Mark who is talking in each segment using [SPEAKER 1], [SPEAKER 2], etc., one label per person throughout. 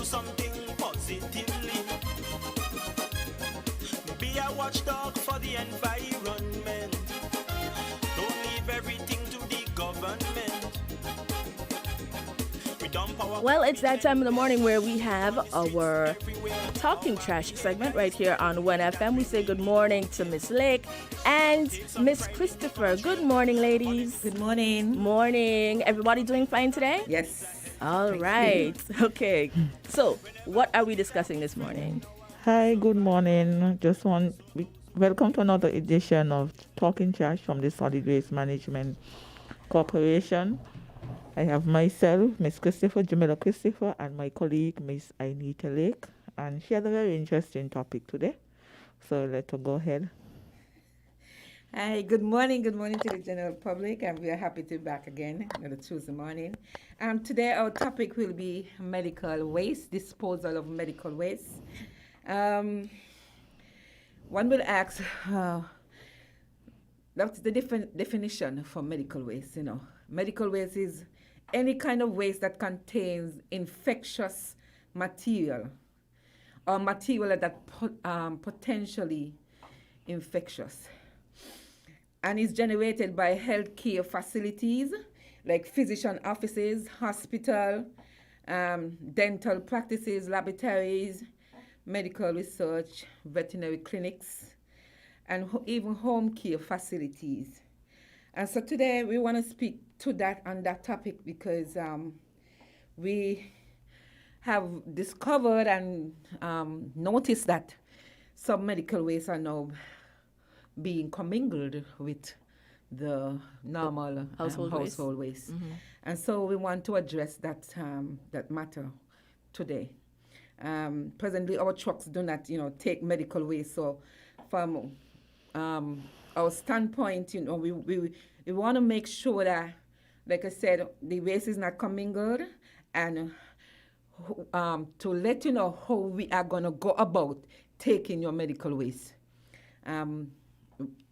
[SPEAKER 1] do something positively. Be a watchdog for the environment. Don't leave everything to the government. We dump our
[SPEAKER 2] Well, it's that time in the morning where we have our Talking Trash segment right here on 1FM. We say good morning to Miss Lake and Miss Christopher. Good morning, ladies.
[SPEAKER 3] Good morning.
[SPEAKER 2] Morning. Everybody doing fine today?
[SPEAKER 3] Yes.
[SPEAKER 2] All
[SPEAKER 3] Thank
[SPEAKER 2] right. Okay. So, what are we discussing this morning?
[SPEAKER 4] Hi, good morning. Welcome to another edition of Talking Trash from the Solid Waste Management Corporation. I have myself, Miss Christopher, Jamila Christopher, and my colleague, Miss Anita Lake, and she has a very interesting topic today. So let's go ahead.
[SPEAKER 3] Hi, good morning. Good morning to the general public, and we are happy to be back again on a Tuesday morning. Today, our topic will be medical waste, disposal of medical waste. One will ask, that's the definition for medical waste. Medical waste is any kind of waste that contains infectious material or material that potentially infectious, and is generated by healthcare facilities like physician offices, hospital, dental practices, laboratories, medical research, veterinary clinics, and even home care facilities. And so today we want to speak to that on that topic because we have discovered and noticed that some medical waste are now being commingled with the normal household waste. Mm-hmm. And so we want to address that matter today. Presently, our trucks do not, take medical waste. So from our standpoint, we want to make sure that, like I said, the waste is not commingled, and to let you know how we are going to go about taking your medical waste.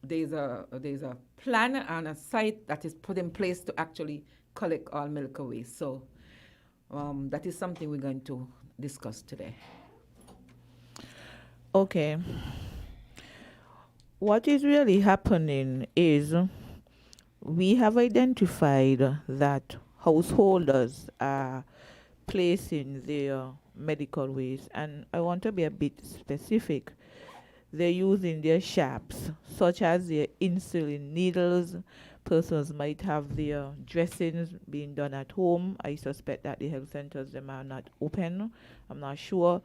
[SPEAKER 3] There's a plan and a site that is put in place to actually collect all medical waste. So that is something we're going to discuss today.
[SPEAKER 4] Okay. What is really happening is we have identified that householders are placing their medical waste, and I want to be a bit specific. They're using their sharps, such as their insulin needles. Persons might have their dressings being done at home. I suspect that the health centers, them are not open. I'm not sure.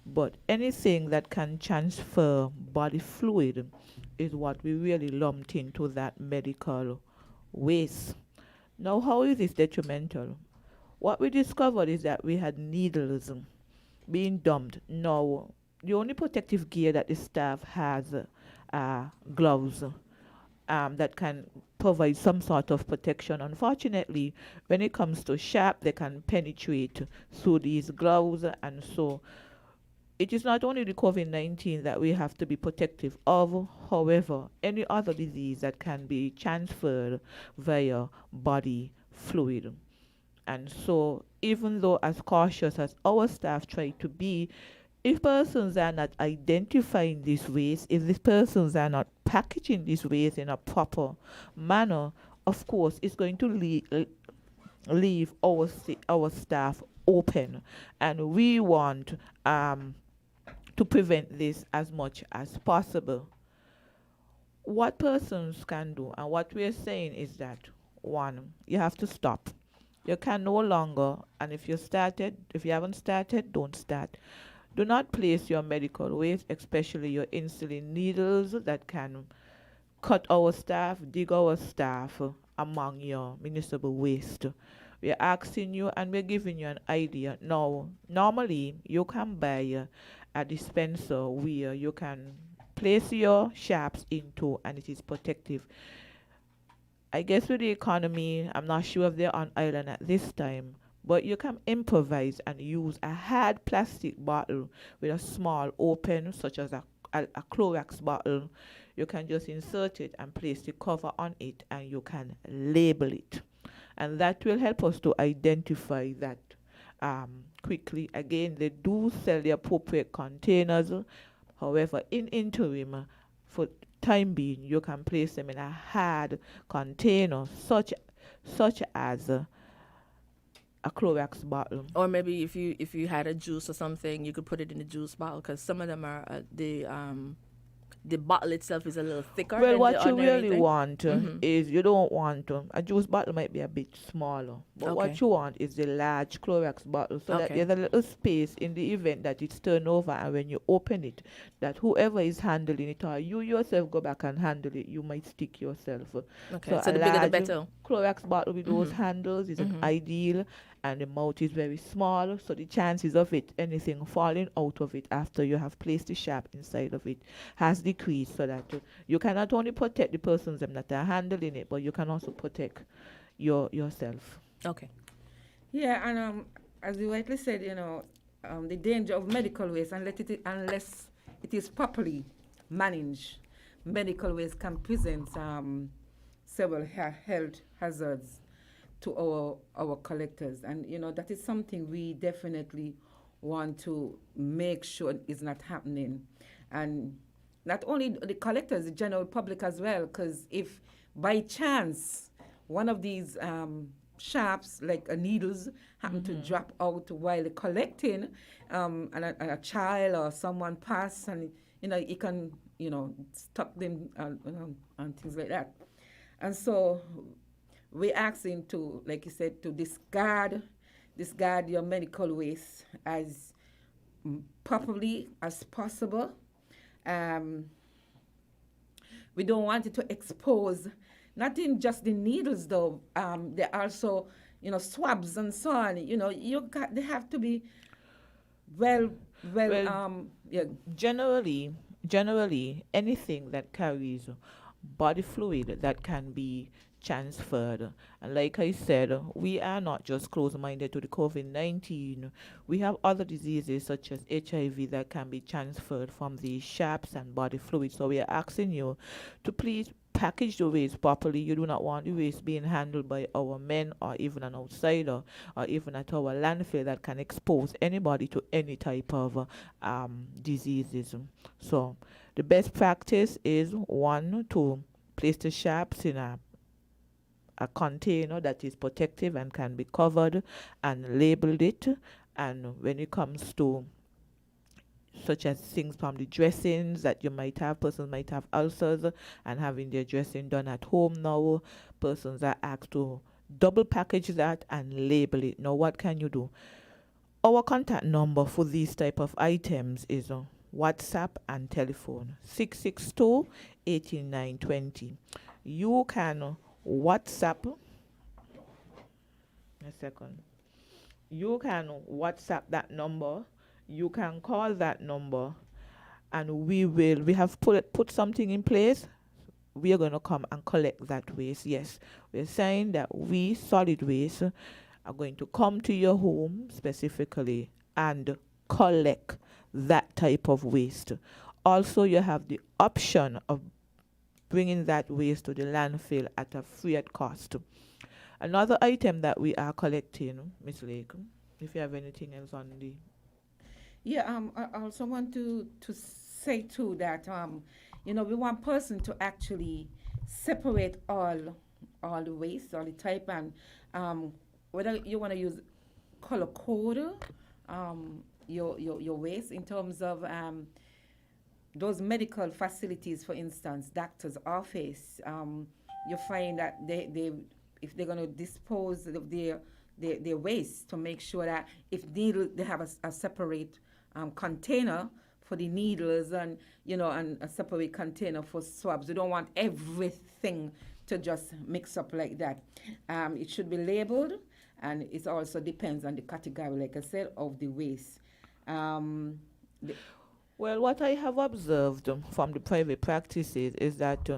[SPEAKER 4] But anything that can transfer body fluid is what we really lumped into that medical waste. Now, how is this detrimental? What we discovered is that we had needles being dumped. Now, the only protective gear that the staff has are gloves that can provide some sort of protection. Unfortunately, when it comes to sharp, they can penetrate through these gloves, and so it is not only the COVID-19 that we have to be protective of. However, any other disease that can be transferred via body fluid. And so, even though as cautious as our staff try to be, if persons are not identifying this waste, if these persons are not packaging this waste in a proper manner, of course, it's going to leave our staff open. And we want to prevent this as much as possible. What persons can do, and what we're saying is that, one, you have to stop. You can no longer, and if you haven't started, don't start. Do not place your medical waste, especially your insulin needles that can cut our staff, dig our staff among your municipal waste. We're asking you and we're giving you an idea. Now, normally you can buy a dispenser where you can place your sharps into and it is protective. I guess with the economy, I'm not sure if they're on island at this time, but you can improvise and use a hard plastic bottle with a small open, such as a Clorox bottle. You can just insert it and place the cover on it, and you can label it. And that will help us to identify that quickly. Again, they do sell the appropriate containers. However, in interim, for time being, you can place them in a hard container, such as a Clorox bottle.
[SPEAKER 2] Or maybe if you had a juice or something, you could put it in the juice bottle because some of them are the bottle itself is a little thicker
[SPEAKER 4] Well,
[SPEAKER 2] than the
[SPEAKER 4] what you
[SPEAKER 2] ordinary
[SPEAKER 4] really
[SPEAKER 2] thing.
[SPEAKER 4] want is you don't want a juice bottle might be a bit smaller, but
[SPEAKER 2] Okay.
[SPEAKER 4] what you want is the large Clorox bottle so that
[SPEAKER 2] Okay.
[SPEAKER 4] there's a little space in the event that it's turned over, and when you open it, that whoever is handling it or you yourself go back and handle it, you might stick yourself.
[SPEAKER 2] Okay.
[SPEAKER 4] So
[SPEAKER 2] So
[SPEAKER 4] a
[SPEAKER 2] the bigger the
[SPEAKER 4] large
[SPEAKER 2] better.
[SPEAKER 4] Clorox bottle with those handles is an ideal, and the mouth is very small, so the chances of anything falling out of it after you have placed the sharp inside of it has decreased, so that you can not only protect the persons them that are handling it, but you can also protect yourself.
[SPEAKER 2] Okay.
[SPEAKER 3] Yeah, and as you rightly said, the danger of medical waste, unless it is properly managed, medical waste can present several health hazards to our collectors, and that is something we definitely want to make sure is not happening, and not only the collectors, the general public as well, because if by chance one of these sharps, like needles, happen to drop out while collecting, and a child or someone pass, and it can stop them and things like that. And so we're asking to, like you said, to discard your medical waste as properly as possible. Um, we don't want it to expose not in just the needles though. There are also swabs and so on. They have to be well
[SPEAKER 4] Well,
[SPEAKER 3] yeah.
[SPEAKER 4] generally, anything that carries body fluid that can be transferred. And like I said, we are not just close minded to the COVID-19. We have other diseases such as HIV that can be transferred from the sharps and body fluids. So we are asking you to please package the waste properly. You do not want the waste being handled by our men or even an outsider or even at our landfill that can expose anybody to any type of diseases. So the best practice is one to place the sharps in a container that is protective and can be covered and labeled it. And when it comes to such as things from the dressings that you might have, persons might have ulcers and having their dressing done at home now, persons are asked to double package that and label it. Now what can you do? Our contact number for these type of items is WhatsApp and telephone 662-8920. You can WhatsApp a second. You can WhatsApp that number. You can call that number, and we have put something in place. We are going to come and collect that waste. Yes, we're saying that we solid waste are going to come to your home specifically and collect that type of waste. Also, you have the option of bringing that waste to the landfill at a free at cost. Another item that we are collecting, Miss Lake, if you have anything else on the...
[SPEAKER 3] Yeah, I also want to say too that we want person to actually separate all the waste, all the type, and whether you want to use color code your waste in terms of those medical facilities, for instance, doctor's office. You find that they if they're going to dispose of their waste, to make sure that if needle they have a separate container for the needles, and and a separate container for swabs. We don't want everything to just mix up like that. It should be labeled, and it also depends on the category, like I said, of the waste.
[SPEAKER 4] Well, what I have observed from the private practices is that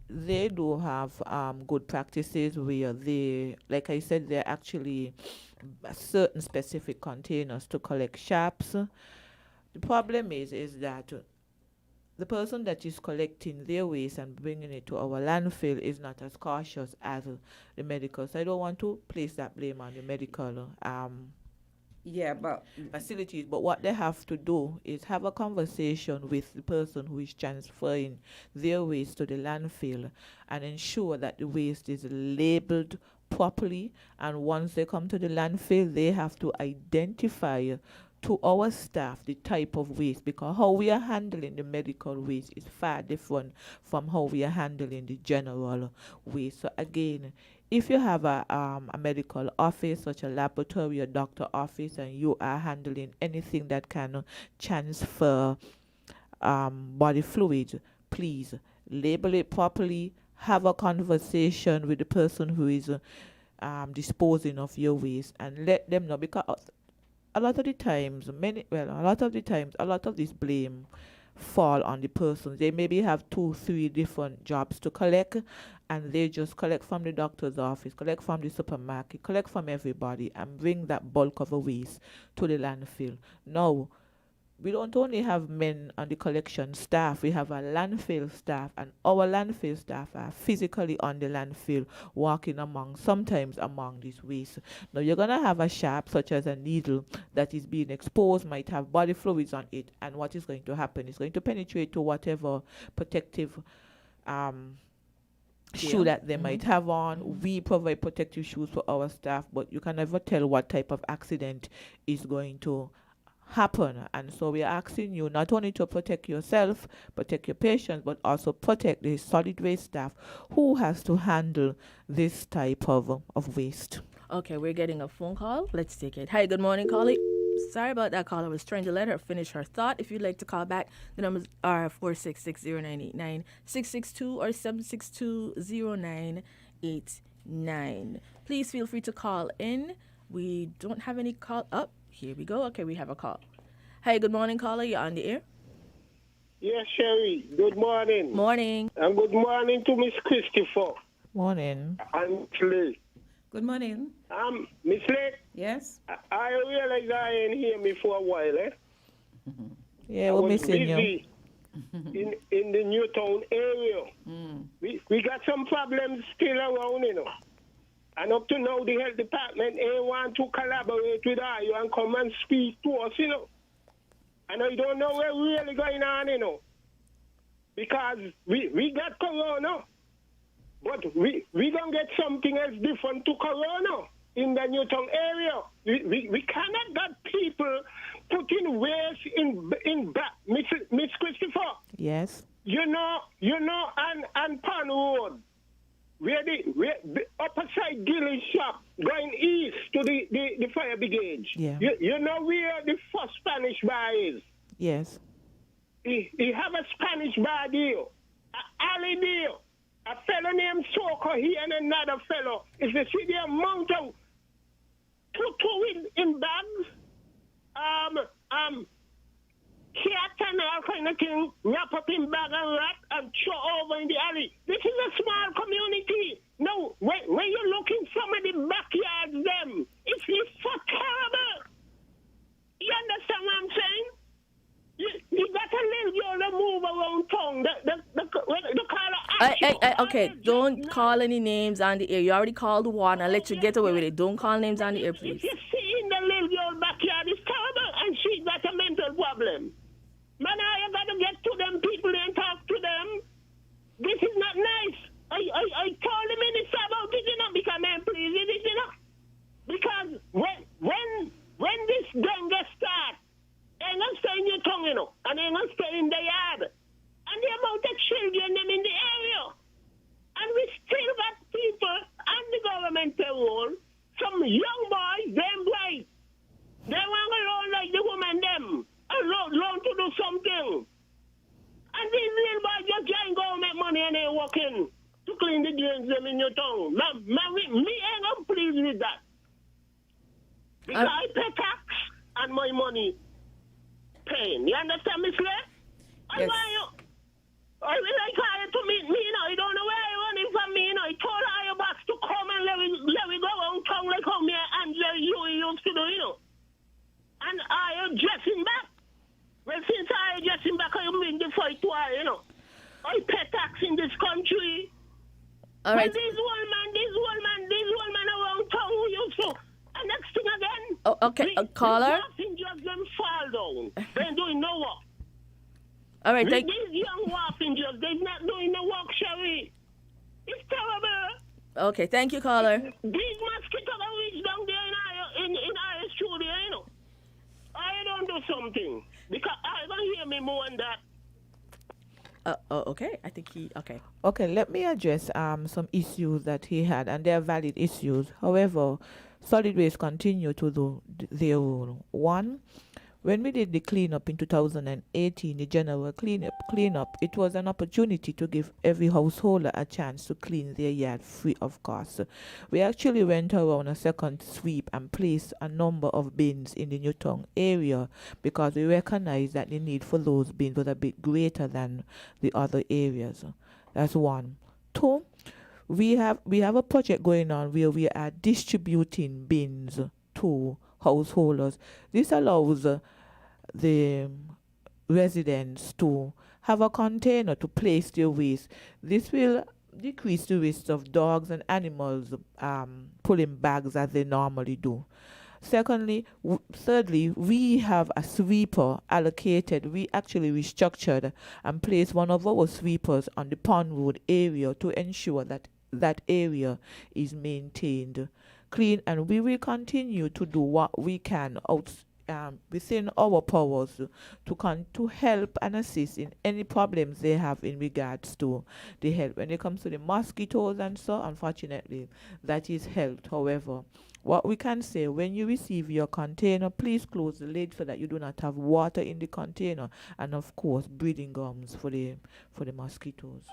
[SPEAKER 4] they do have good practices where they, like I said, they're actually certain specific containers to collect sharps. The problem is that the person that is collecting their waste and bringing it to our landfill is not as cautious as the medical. So I don't want to place that blame on the medical
[SPEAKER 3] Yeah, but
[SPEAKER 4] facilities. But what they have to do is have a conversation with the person who is transferring their waste to the landfill and ensure that the waste is labeled properly. And once they come to the landfill, they have to identify to our staff the type of waste, because how we are handling the medical waste is far different from how we are handling the general waste. So again, if you have a medical office, such a laboratory or doctor office, and you are handling anything that can transfer body fluids, please label it properly. Have a conversation with the person who is disposing of your waste, and let them know, because a lot of the times, a lot of this blame fall on the persons. They maybe have 2-3 different jobs to collect, and they just collect from the doctor's office, collect from the supermarket, collect from everybody, and bring that bulk of a waste to the landfill. Now, we don't only have men on the collection staff, we have a landfill staff, and our landfill staff are physically on the landfill, walking sometimes among this waste. Now you're gonna have a sharp, such as a needle, that is being exposed, might have body fluids on it, and what is going to happen is going to penetrate to whatever protective shoe that they might have on. We provide protective shoes for our staff, but you can never tell what type of accident is going to happen. And so we are asking you not only to protect yourself, protect your patients, but also protect the solid waste staff who has to handle this type of waste.
[SPEAKER 2] Okay, we're getting a phone call. Let's take it. Hi, good morning, caller. Sorry about that, caller. I was trying to let her finish her thought. If you'd like to call back, the numbers are 466-0989, 662 or 762-0989. Please feel free to call in. We don't have any call up. Here we go. Okay, we have a call. Hey, good morning, caller. You're on the air.
[SPEAKER 5] Yes, Sherry. Good morning.
[SPEAKER 2] Morning.
[SPEAKER 5] And good morning to Miss Christopher.
[SPEAKER 4] Morning.
[SPEAKER 5] And Miss Lee.
[SPEAKER 3] good morning.
[SPEAKER 5] Miss Lee,
[SPEAKER 3] Yes.
[SPEAKER 5] I realize I ain't hear me for a while, eh?
[SPEAKER 4] Yeah,
[SPEAKER 5] I
[SPEAKER 4] we're
[SPEAKER 5] was
[SPEAKER 4] missing you.
[SPEAKER 5] busy in the Newtown area. We got some problems still around, you know. And up to now, the health department ain't want to collaborate with you and come and speak to us, you know. And I don't know what's really going on, you know. Because we got corona, but we going to get something else different to corona in the Newtown area. We cannot get people putting waste in back. Miss Christopher.
[SPEAKER 4] Yes.
[SPEAKER 5] You know, on Pan Road, where the upper side Gilly shop going east to the fire brigade.
[SPEAKER 4] Yeah.
[SPEAKER 5] You know where the first Spanish bar is?
[SPEAKER 4] Yes.
[SPEAKER 5] He have a Spanish bar deal, a alley deal. A fellow named Soka here and another fellow. If you see the amount of two in bags, cat and all kind of thing, wrap up in bag and wrap and throw over in the alley. This is a small community. No, when you're looking some of the backyards, them, it's so terrible. You understand what I'm saying? You got a little girl to move around town. The
[SPEAKER 2] Okay, don't call any names on the air. You already called one. I'll let you get away with it. Don't call names on the air, please.
[SPEAKER 5] If you see in the little girl backyard, it's terrible, and she got a mental problem. Man, you got to get to them people and talk to them. This is not nice. I told the minister about it, you know, because I'm pleased with it, you know. Because when this dengue starts, they ain't gonna stay in your tongue, you know, and they ain't gonna stay in the yard. And the amount of children them in the area. And we still got people on the governmental role, some young boys, them bright. They want to learn like the woman them, and learn to do something. And these little boys just can't go make money and they working to clean the drains them in your tongue. Me ain't gonna pleased with that. Because I pay tax and my money paying. You understand, Miss Lee?
[SPEAKER 3] Yes.
[SPEAKER 5] I will like her to meet me, you know. You don't know where you're running from me, you know. He told her your boss to come and let me go around town like how me and you used to do, you know. And I addressing back. Well, since I addressing back, I mean the fight to her, you know. I pay tax in this country.
[SPEAKER 2] All right.
[SPEAKER 5] But this old man around town who used to. And next thing again,
[SPEAKER 2] Oh, okay, caller.
[SPEAKER 5] Passengers them fall down. They ain't doing no work.
[SPEAKER 2] All right,
[SPEAKER 5] These young passengers, they're not doing no work, Sherry. It's terrible.
[SPEAKER 2] Okay, thank you, caller.
[SPEAKER 5] These mosquitoes are reach down there in our studio, you know. I don't do something. Because I don't hear me more than that.
[SPEAKER 2] Okay. I think okay.
[SPEAKER 4] Okay, let me address some issues that he had, and they are valid issues. However, solid waste continue to do their role. One, when we did the cleanup in 2018, the general cleanup, it was an opportunity to give every householder a chance to clean their yard free of cost. We actually went around a second sweep and placed a number of bins in the Newtown area because we recognized that the need for those bins was a bit greater than the other areas. That's one. Two, we have a project going on where we are distributing bins to householders. This allows the residents to have a container to place their waste. This will decrease the risk of dogs and animals pulling bags as they normally do. Thirdly, we have a sweeper allocated. We actually restructured and placed one of our sweepers on the Pond Road area to ensure that that area is maintained clean, and we will continue to do what we can within our powers to help and assist in any problems they have in regards to the health. When it comes to the mosquitoes and so, unfortunately, that is health. However, what we can say, when you receive your container, please close the lid so that you do not have water in the container, and of course, breathing gums for the mosquitoes.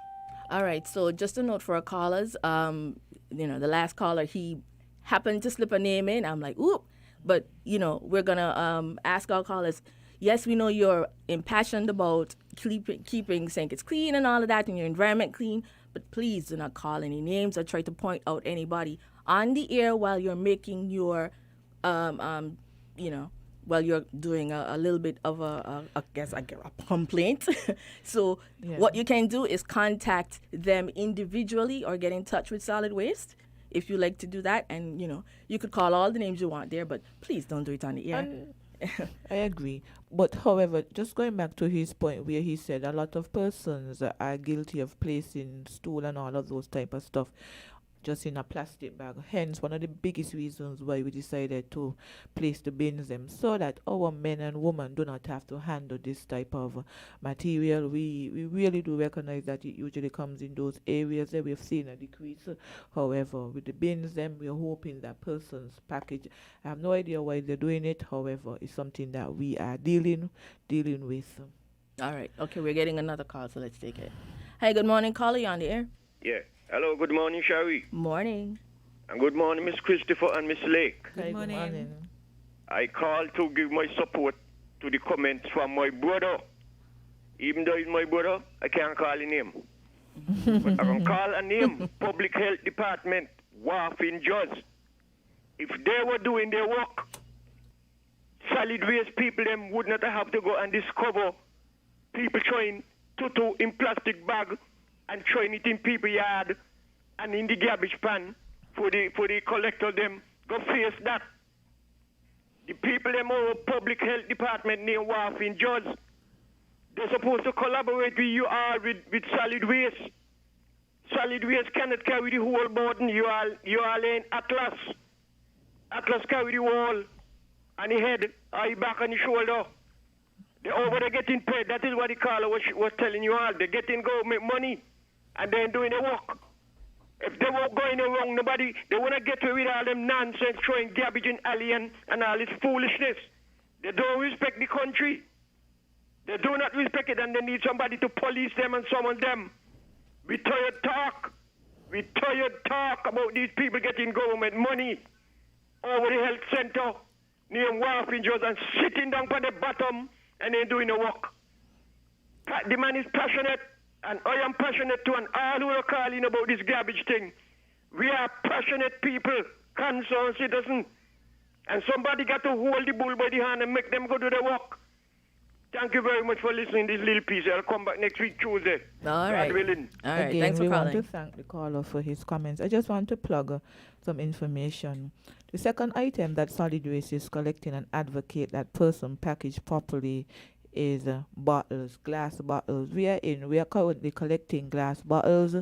[SPEAKER 2] All right. So just a note for our callers. The last caller, he happened to slip a name in. I'm like, oop. But, we're going to ask our callers, yes, we know you're impassioned about keeping St. Kitts clean and all of that and your environment clean, but please do not call any names or try to point out anybody on the air while you're making your, while you're doing a little bit of a complaint. So what you can do is contact them individually or get in touch with Solid Waste if you like to do that. And, you could call all the names you want there, but please don't do it on the air.
[SPEAKER 4] I agree. But however, just going back to his point where he said a lot of persons are guilty of placing stool and all of those type of stuff just in a plastic bag. Hence, one of the biggest reasons why we decided to place the bins them, so that our men and women do not have to handle this type of material. We really do recognize that it usually comes in those areas that we've seen a decrease. However, with the bins them, we're hoping that person's package, I have no idea why they're doing it. However, it's something that we are dealing with.
[SPEAKER 2] All right. Okay, we're getting another call, so let's take it. Hey, good morning, caller. You on the air?
[SPEAKER 6] Yeah. Hello, good morning, Sherry.
[SPEAKER 2] Morning.
[SPEAKER 6] And good morning, Miss Christopher and Miss Lake.
[SPEAKER 3] Good morning.
[SPEAKER 6] I called to give my support to the comments from my brother. Even though he's my brother, I can't call his name. But I can call a name, Public Health Department, WAF in Jos. If they were doing their work, solid waste people them would not have to go and discover people throwing tutu in plastic bag and throwing it in people's yard and in the garbage pan for the collector them go face that. The people them our public health department near WAF in Jos, they're supposed to collaborate with you all with solid waste. Solid waste cannot carry the whole burden. You all in Atlas. Atlas carry the wall and the head, eye back and the shoulder. They're over there getting paid. That is what the caller was telling you all. They're getting government money and then doing the work. If they were going wrong, they want to get away with all them nonsense, throwing garbage in alley and all this foolishness. They don't respect the country. They do not respect it, and they need somebody to police them and summon them. We tired talk about these people getting government money over the health center near WAF in Jos and sitting down at the bottom and then doing the work. The man is passionate, and I am passionate too, and all who are calling about this garbage thing. We are passionate people, concerned citizens, and somebody got to hold the bull by the hand and make them go do the work. Thank you very much for listening to this little piece. I'll come back next week, Tuesday.
[SPEAKER 2] All right.
[SPEAKER 6] God willing.
[SPEAKER 2] All right.
[SPEAKER 4] Again,
[SPEAKER 2] Thanks for
[SPEAKER 4] we want
[SPEAKER 2] calling.
[SPEAKER 4] to thank the caller for his comments. I just want to plug some information. The second item that Solid Waste is collecting and advocate that person packaged properly is bottles, glass bottles. We are currently collecting glass bottles.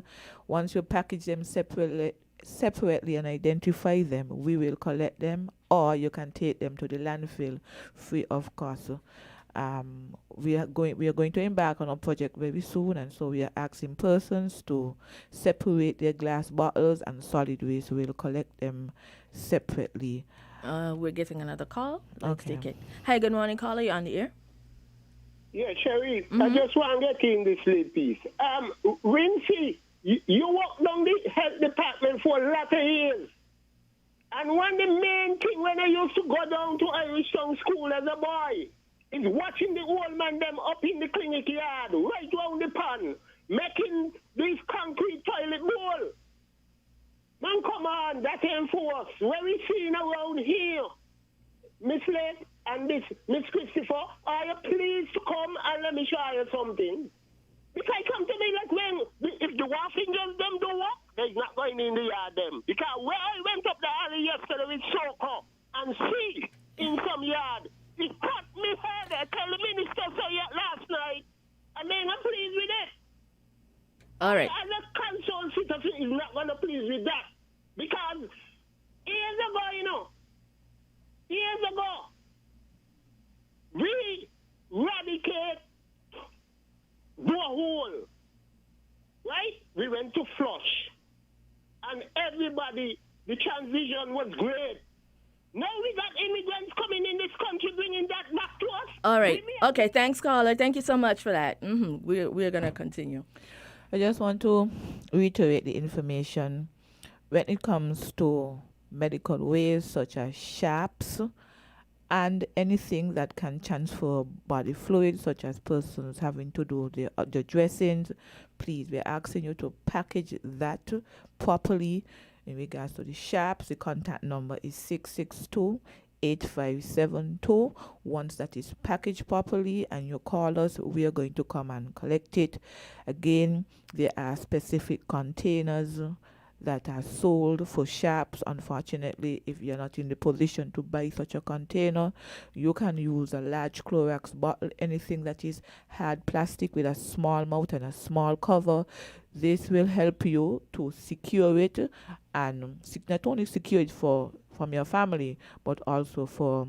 [SPEAKER 4] Once you package them separately and identify them, we will collect them, or you can take them to the landfill free of cost. We are going to embark on a project very soon, and so we are asking persons to separate their glass bottles, and Solid Waste will collect them separately.
[SPEAKER 2] We're getting another call. Let's
[SPEAKER 4] Okay.
[SPEAKER 2] take it. Hi, good morning, caller. You're on the air.
[SPEAKER 5] Yeah, Sherry, I just want to get in this little piece. Rincy, you work down the health department for a lot of years. And one of the main thing when I used to go down to Irish Town School as a boy is watching the old man them up in the clinic yard, right round the pan, making this concrete toilet bowl. Man, come on, that ain't for us. Where we seeing around here? Miss Lake and this Miss Christopher, are you pleased to come and let me show you something? Because come to me like when, if the Waffingers them do work, they're not going in the yard them. Because where I went up the alley yesterday with Soko and see in some yard, it cut me head. I tell the minister so yet last night. I mean, I'm pleased with it.
[SPEAKER 2] All right.
[SPEAKER 5] As a council citizen is not going to please with that. Because years ago, we eradicate borehole, right? We went to flush. And everybody, the transition was great. Now we got immigrants coming in this country bringing that back to us.
[SPEAKER 2] All right. Okay. Thanks, caller. Thank you so much for that. We're going to continue.
[SPEAKER 4] I just want to reiterate the information when it comes to medical waste such as sharps and anything that can transfer body fluid, such as persons having to do the dressings. Please, we're asking you to package that properly. In regards to the sharps, the contact number is 662-8572. Once that is packaged properly and you call us, we are going to come and collect it. Again, there are specific containers that are sold for sharps. Unfortunately, if you're not in the position to buy such a container, you can use a large Clorox bottle, anything that is hard plastic with a small mouth and a small cover. This will help you to secure it, and not only secure it from your family, but also for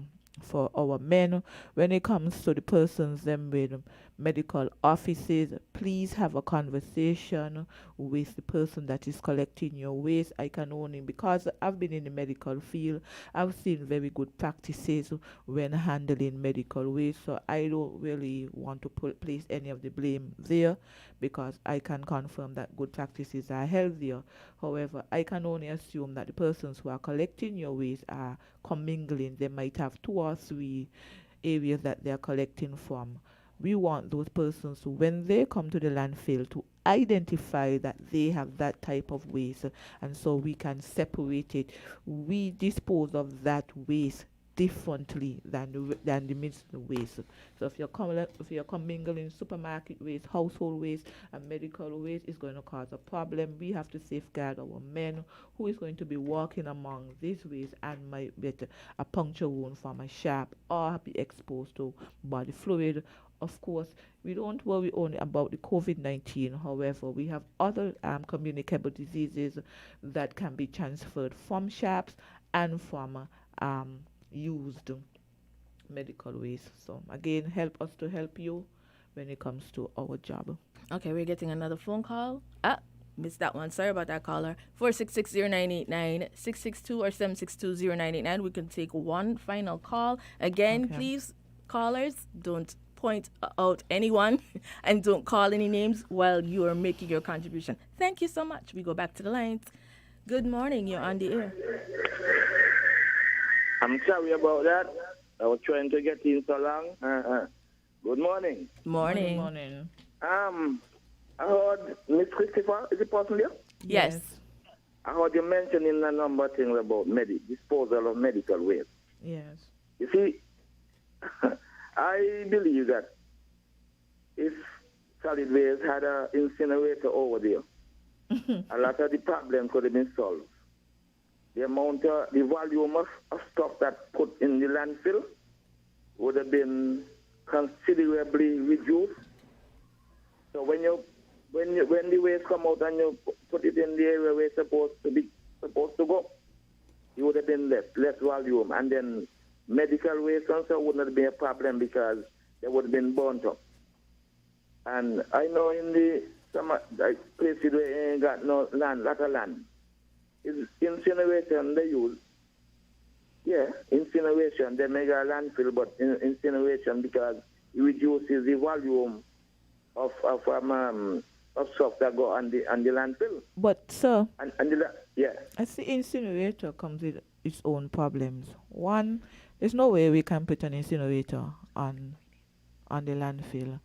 [SPEAKER 4] our men. When it comes to the persons them with medical offices, please have a conversation with the person that is collecting your waste. I can only, because I've been in the medical field, I've seen very good practices when handling medical waste, so I don't really want to place any of the blame there, because I can confirm that good practices are healthier. However, I can only assume that the persons who are collecting your waste are commingling. They might have 2 or 3 areas that they are collecting from. We want those persons who, when they come to the landfill, to identify that they have that type of waste, and so we can separate it. We dispose of that waste differently than the municipal waste. So if you're commingling supermarket waste, household waste, and medical waste, it's going to cause a problem. We have to safeguard our men who is going to be walking among this waste and might get a puncture wound from a sharp or be exposed to body fluid. Of course, we don't worry only about the COVID-19. However, we have other communicable diseases that can be transferred from sharps and from used medical waste. So again, help us to help you when it comes to our job.
[SPEAKER 2] Okay, we're getting another phone call. Missed that one. Sorry about that, caller. 4660989, 662 or 7620989. We can take one final call. Again,
[SPEAKER 4] Okay.
[SPEAKER 2] Please, callers, don't point out anyone and don't call any names while you are making your contribution. Thank you so much. We go back to the lines. Good morning. You're on the air.
[SPEAKER 7] I'm sorry about that. I was trying to get in so long. Good morning.
[SPEAKER 2] Morning.
[SPEAKER 4] Good morning.
[SPEAKER 7] I heard Miss Christopher, is it possible here?
[SPEAKER 2] Yes.
[SPEAKER 7] I heard you mentioning a number of things about disposal of medical waste.
[SPEAKER 4] Yes.
[SPEAKER 7] You see, I believe that solid waste had an incinerator over there, a lot of the problem could have been solved. The volume of stuff that put in the landfill would have been considerably reduced. So when the waste come out and you put it in the area where it's supposed to go, it would have been less volume, and then medical waste also wouldn't have been a problem because they would have been burnt up. And I know in some places where you ain't got no land, lot of land, is incineration they use. Yeah, incineration. They make a landfill, but incineration because it reduces the volume of stuff that go on the landfill.
[SPEAKER 4] But sir,
[SPEAKER 7] yeah.
[SPEAKER 4] I see incinerator comes with its own problems. One, there's no way we can put an incinerator on the landfill.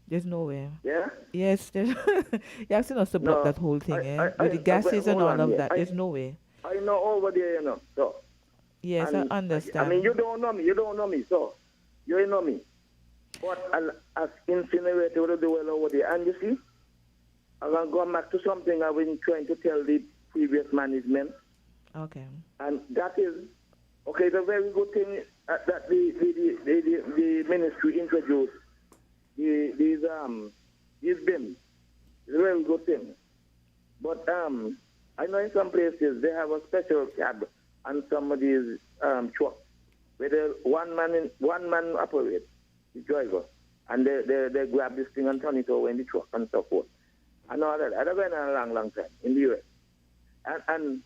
[SPEAKER 4] There's no way.
[SPEAKER 7] Yeah?
[SPEAKER 4] Yes, there's you have seen us to block that whole thing, with the gases and all of that. There's no way.
[SPEAKER 7] I know over there, so.
[SPEAKER 4] Yes, I understand.
[SPEAKER 7] I mean, you don't know me, so. You know me. But as incinerator, what do well over there? And you see, I'm going to go back to something I've been trying to tell the previous management.
[SPEAKER 4] Okay.
[SPEAKER 7] And that is, okay, it's a very good thing that the ministry introduced these bins. It's a very good thing. But I know in some places they have a special cab on some of these trucks where one man operates the driver, and they grab this thing and turn it over in the truck and so forth. I know that. I've been a long time in the US. And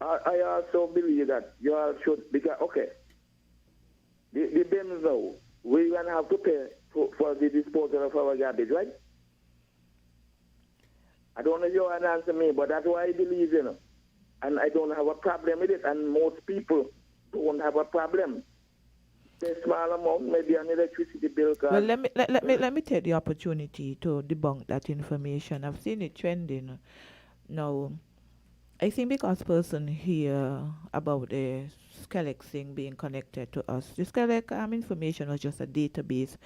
[SPEAKER 7] I also believe that you all should, because, okay, the bins now, we're going to have to pay for the disposal of our garbage, right? I don't know if you want to answer me, but that's why I believe, and I don't have a problem with it, and most people don't have a problem. A small amount, maybe an electricity bill.
[SPEAKER 4] Well, let me take the opportunity to debunk that information. I've seen it trending. Now, I think because person hear about the SCELEC thing being connected to us, the SCELEC information was just a database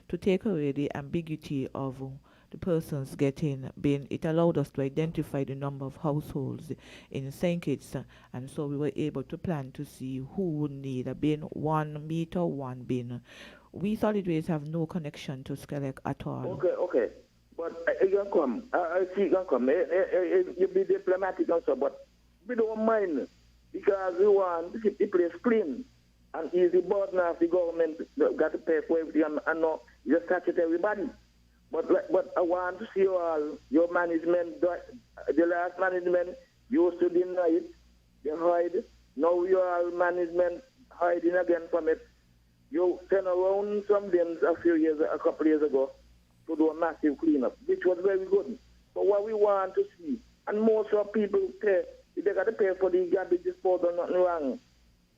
[SPEAKER 4] to take away the ambiguity of the persons it allowed us to identify the number of households in St. Kitts, and so we were able to plan to see who would need a bin, 1 meter, 1 bin. We solid waste have no connection to SCELEC at all.
[SPEAKER 7] Okay. But you can come. I see you can come. You be diplomatic also, but we don't mind because we want to keep the place clean. And it's the burden of the government got to pay for everything. And no, you just catch it everybody. But I want to see your management, the last management used to deny it. They hide. Now your management hiding again from it. You sent around some bins a couple years ago to do a massive cleanup, which was very good. But what we want to see, and most of people pay, if they got to pay for the garbage disposal, nothing wrong.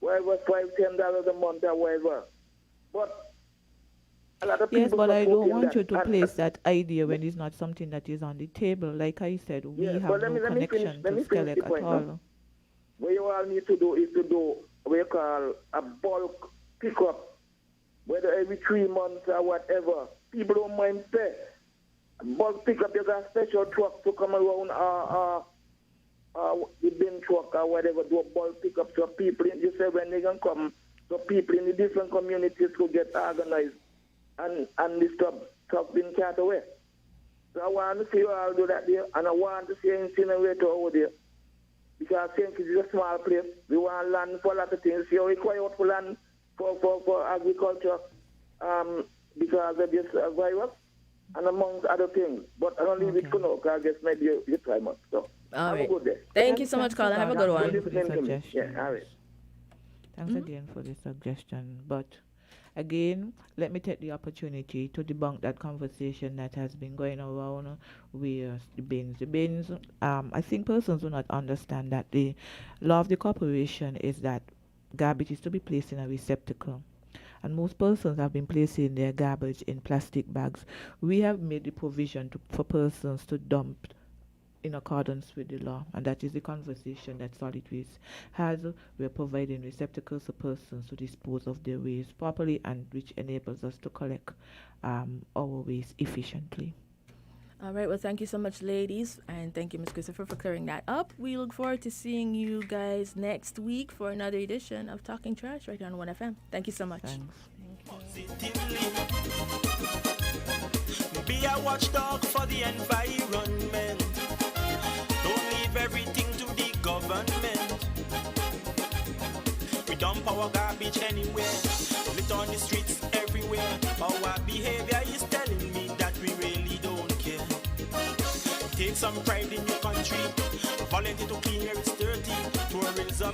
[SPEAKER 7] Whatever, $5-10 a month or whatever. But a lot of people.
[SPEAKER 4] Yes, but I don't want you to place that idea when it's not something that is on the table. Like I said, we have no connection to SCELEC at all.
[SPEAKER 7] Now. What you all need to do is to do what you call a bulk pickup, whether every 3 months or whatever. People don't mind pay. Bulk pickup, you got a special truck to come around the bin truck or whatever, do a bulk pickup so people, you say when they can come, so people in the different communities could get organized and the stuff being carried away. So I want to see you all do that there, and I want to see an incinerator over there. Because St. Kitts is a small place. We want land for a lot of things. You require for land for agriculture because of this virus and amongst other things. But I don't leave it for now because I guess maybe you try much. So
[SPEAKER 2] all
[SPEAKER 7] have
[SPEAKER 2] right.
[SPEAKER 7] a good day.
[SPEAKER 2] Thank you so much, Carla. Have a good one.
[SPEAKER 7] Yeah, all right.
[SPEAKER 4] Thanks again for the suggestion. But again, let me take the opportunity to debunk that conversation that has been going around with the bins. The bins, I think persons do not understand that the law of the corporation is that garbage is to be placed in a receptacle. And most persons have been placing their garbage in plastic bags. We have made the provision for persons to dump in accordance with the law, and that is the conversation that Solid Waste has. We are providing receptacles for persons to dispose of their waste properly, and which enables us to collect our waste efficiently.
[SPEAKER 2] All right. Well, thank you so much, ladies, and thank you, Ms. Christopher, for clearing that up. We look forward to seeing you guys next week for another edition of Talking Trash right here on 1FM. Thank you so much.
[SPEAKER 4] Thanks.
[SPEAKER 1] Positively. Be a watchdog for the environment. Don't leave everything to the government. We dump our garbage anywhere. Lit on the streets everywhere. Our behavior is telling me that we really don't care. Take some pride in your country. Volunteer to clean where it's dirty. Tourism